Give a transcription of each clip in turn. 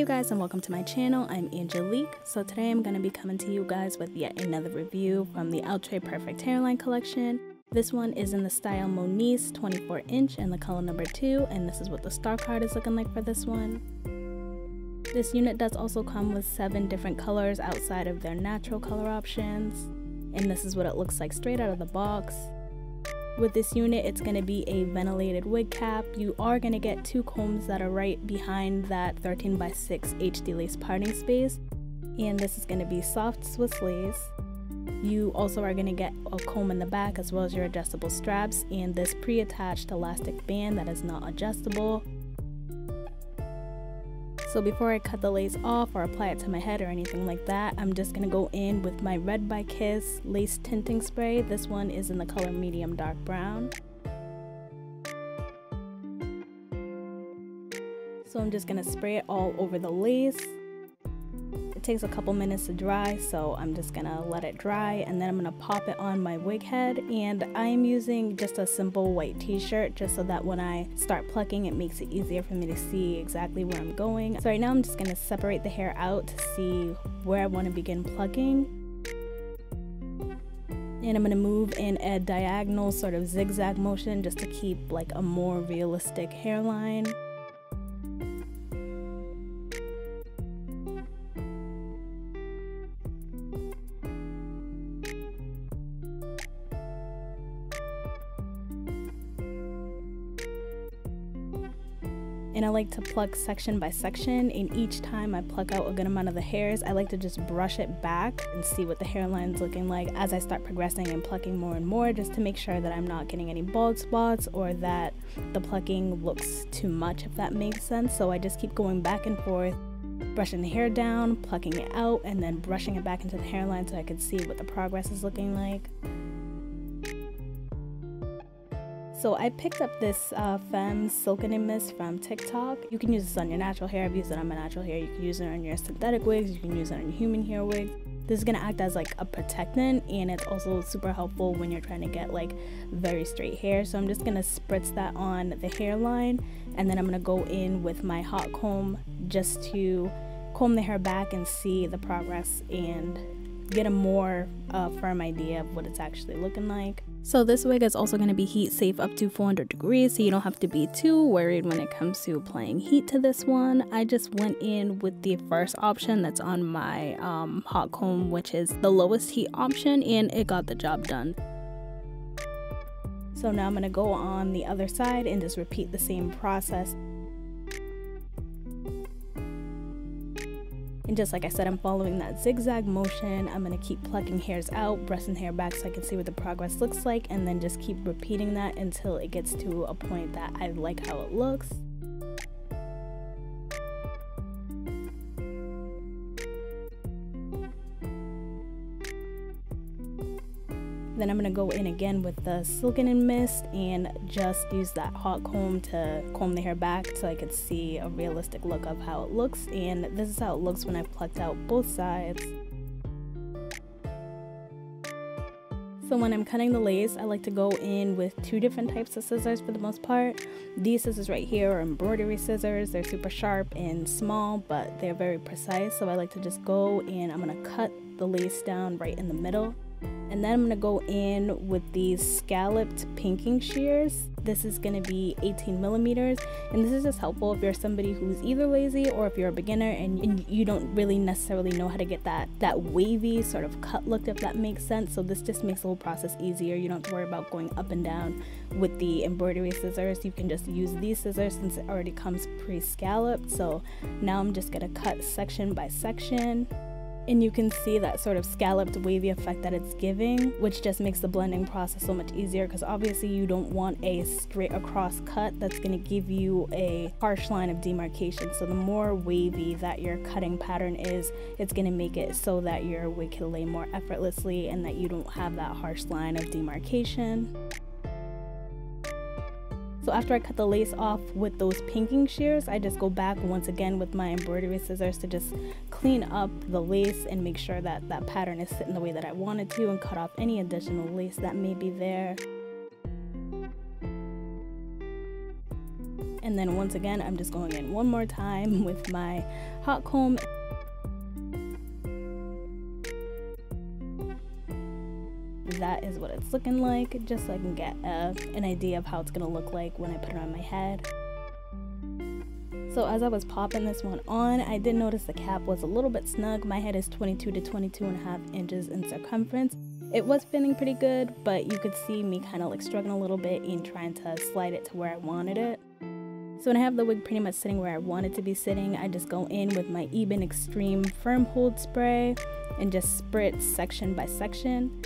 you guys and welcome to my channel. I'm Angelique. So today I'm going to be coming to you guys with yet another review from the Outre Perfect Hairline collection. This one is in the style Moniece 24-inch and the color number 2, and this is what the star card is looking like for this one. This unit does also come with 7 different colors outside of their natural color options, and this is what it looks like straight out of the box. With this unit, it's going to be a ventilated wig cap. You are going to get 2 combs that are right behind that 13x6 HD lace parting space, and this is going to be soft Swiss lace. You also are going to get a comb in the back as well as your adjustable straps and this pre-attached elastic band that is not adjustable. So before I cut the lace off or apply it to my head or anything like that, I'm just going to go in with my Red by Kiss lace tinting spray. This one is in the color medium dark brown. So I'm just going to spray it all over the lace. It takes a couple minutes to dry, so I'm just going to let it dry and then I'm going to pop it on my wig head. And I'm using just a simple white t-shirt just so that when I start plucking it makes it easier for me to see exactly where I'm going. So right now I'm just going to separate the hair out to see where I want to begin plucking. And I'm going to move in a diagonal sort of zigzag motion just to keep like a more realistic hairline. And I like to pluck section by section, and each time I pluck out a good amount of the hairs, I like to just brush it back and see what the hairline's looking like as I start progressing and plucking more and more, just to make sure that I'm not getting any bald spots or that the plucking looks too much, if that makes sense. So I just keep going back and forth, brushing the hair down, plucking it out, and then brushing it back into the hairline so I can see what the progress is looking like. So I picked up this Femme Silken Mist from TikTok. You can use this on your natural hair. I've used it on my natural hair. You can use it on your synthetic wigs. You can use it on your human hair wigs. This is going to act as like a protectant, and it's also super helpful when you're trying to get like very straight hair. So I'm just going to spritz that on the hairline, and then I'm going to go in with my hot comb just to comb the hair back and see the progress and get a more firm idea of what it's actually looking like. So this wig is also going to be heat safe up to 400 degrees, so you don't have to be too worried when it comes to applying heat to this one. I just went in with the first option that's on my hot comb, which is the lowest heat option, and it got the job done. So now I'm going to go on the other side and just repeat the same process. And just like I said, I'm following that zigzag motion. I'm going to keep plucking hairs out, brushing hair back so I can see what the progress looks like, and then just keep repeating that until it gets to a point that I like how it looks. Then I'm going to go in again with the Silken Mist and just use that hot comb to comb the hair back so I could see a realistic look of how it looks. And this is how it looks when I've plucked out both sides. So when I'm cutting the lace, I like to go in with 2 different types of scissors for the most part. These scissors right here are embroidery scissors. They're super sharp and small, but they're very precise. So I like to just go and I'm going to cut the lace down right in the middle. And then I'm going to go in with these scalloped pinking shears. This is going to be 18mm, and this is just helpful if you're somebody who's either lazy or if you're a beginner and you don't really necessarily know how to get that wavy sort of cut look, if that makes sense. So this just makes the whole process easier. You don't have to worry about going up and down with the embroidery scissors. You can just use these scissors since it already comes pre-scalloped. So now I'm just going to cut section by section. And you can see that sort of scalloped wavy effect that it's giving, which just makes the blending process so much easier, because obviously you don't want a straight across cut that's going to give you a harsh line of demarcation. So the more wavy that your cutting pattern is, it's going to make it so that your wig can lay more effortlessly and that you don't have that harsh line of demarcation. So after I cut the lace off with those pinking shears, I just go back once again with my embroidery scissors to just clean up the lace and make sure that that pattern is sitting the way that I want it to, and cut off any additional lace that may be there. And then once again, I'm just going in one more time with my hot comb. That is what it's looking like, just so I can get an idea of how it's gonna look like when I put it on my head. So as I was popping this one on, I did notice the cap was a little bit snug. My head is 22 to 22.5 inches in circumference. It was fitting pretty good, but you could see me kind of like struggling a little bit in trying to slide it to where I wanted it. So when I have the wig pretty much sitting where I want it to be sitting, I just go in with my Eben Extreme Firm Hold Spray and just spritz section by section.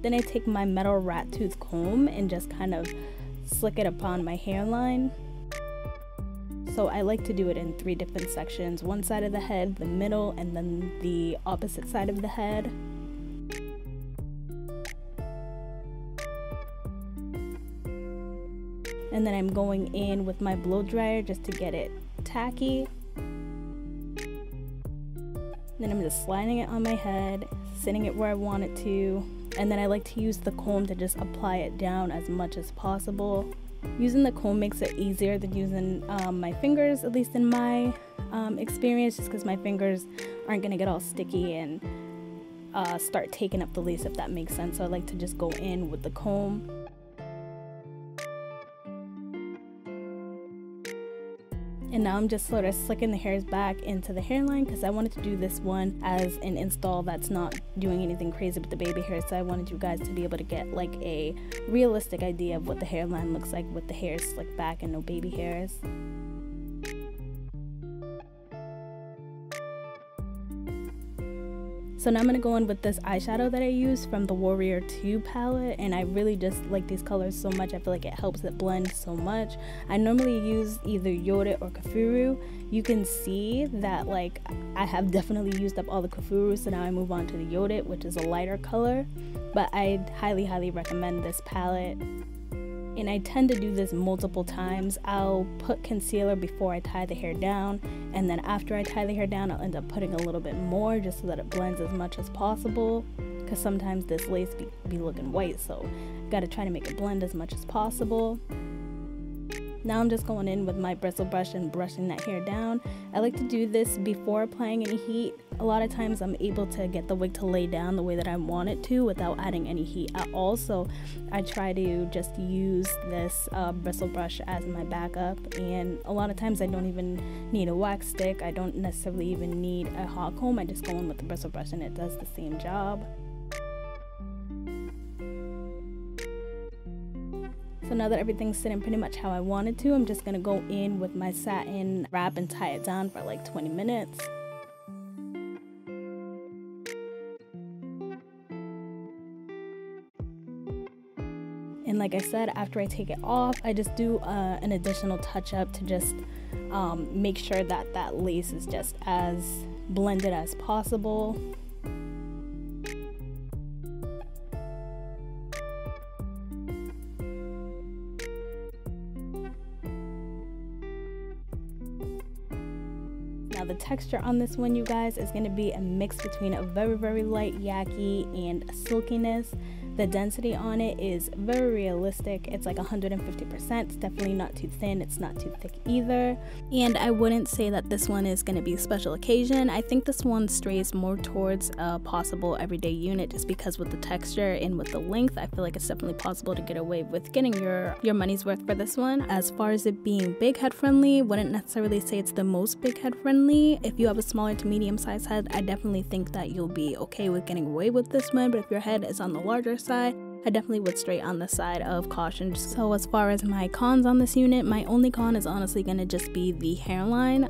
Then I take my metal rat tooth comb and just kind of slick it upon my hairline. So I like to do it in 3 different sections, one side of the head, the middle, and then the opposite side of the head. And then I'm going in with my blow dryer just to get it tacky. Then I'm just sliding it on my head, sitting it where I want it to, and then I like to use the comb to just apply it down as much as possible. Using the comb makes it easier than using my fingers, at least in my experience, just because my fingers aren't gonna get all sticky and start taking up the lace, if that makes sense. So I like to just go in with the comb. And now I'm just sort of slicking the hairs back into the hairline because I wanted to do this one as an install that's not doing anything crazy with the baby hair. So I wanted you guys to be able to get like a realistic idea of what the hairline looks like with the hairs slicked back and no baby hairs. So now I'm going to go in with this eyeshadow that I use from the Warrior 2 palette, and I really just like these colors so much. I feel like it helps it blend so much. I normally use either Outre or Kafuru. You can see that like I have definitely used up all the Kafuru, so now I move on to the Outre, which is a lighter color, but I highly recommend this palette. And I tend to do this multiple times. I'll put concealer before I tie the hair down, and then after I tie the hair down I'll end up putting a little bit more just so that it blends as much as possible, because sometimes this lace be looking white, so gotta try to make it blend as much as possible. Now I'm just going in with my bristle brush and brushing that hair down. I like to do this before applying any heat. A lot of times I'm able to get the wig to lay down the way that I want it to without adding any heat at all. So I try to just use this bristle brush as my backup. And a lot of times I don't even need a wax stick. I don't necessarily even need a hot comb. I just go in with the bristle brush and it does the same job. So now that everything's sitting pretty much how I wanted to, I'm just going to go in with my satin wrap and tie it down for like 20 minutes. And like I said, after I take it off, I just do an additional touch up to just make sure that that lace is just as blended as possible. Now the texture on this one, you guys, is going to be a mix between a very light yaki and a silkiness. The density on it is very realistic. It's like 150%. It's definitely not too thin. It's not too thick either. And I wouldn't say that this one is going to be a special occasion. I think this one strays more towards a possible everyday unit, just because with the texture and with the length, I feel like it's definitely possible to get away with getting your money's worth for this one. As far as it being big head friendly, wouldn't necessarily say it's the most big head friendly. If you have a smaller to medium size head, I definitely think that you'll be okay with getting away with this one. But if your head is on the larger side, I definitely would stray on the side of caution. So as far as my cons on this unit, my only con is honestly going to just be the hairline.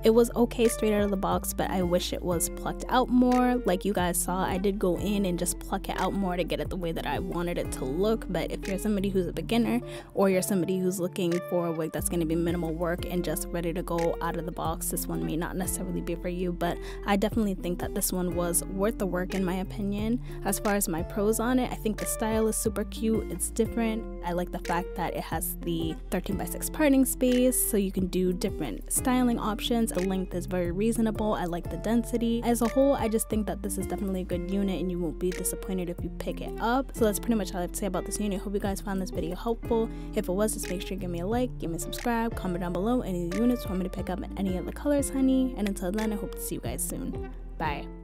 It was okay straight out of the box, but I wish it was plucked out more. Like you guys saw, I did go in and just pluck it out more to get it the way that I wanted it to look. But if you're somebody who's a beginner, or you're somebody who's looking for a wig that's going to be minimal work and just ready to go out of the box, this one may not necessarily be for you. But I definitely think that this one was worth the work in my opinion. As far as my pros on it, I think the style is super cute. It's different. I like the fact that it has the 13x6 parting space, so you can do different styling options. The length is very reasonable. I like the density. As a whole, I just think that this is definitely a good unit and you won't be disappointed if you pick it up. So that's pretty much all I have to say about this unit. Hope you guys found this video helpful. If it was, just make sure you give me a like, give me a subscribe, comment down below any units you want me to pick up in any of the colors, honey. And until then, I hope to see you guys soon. Bye.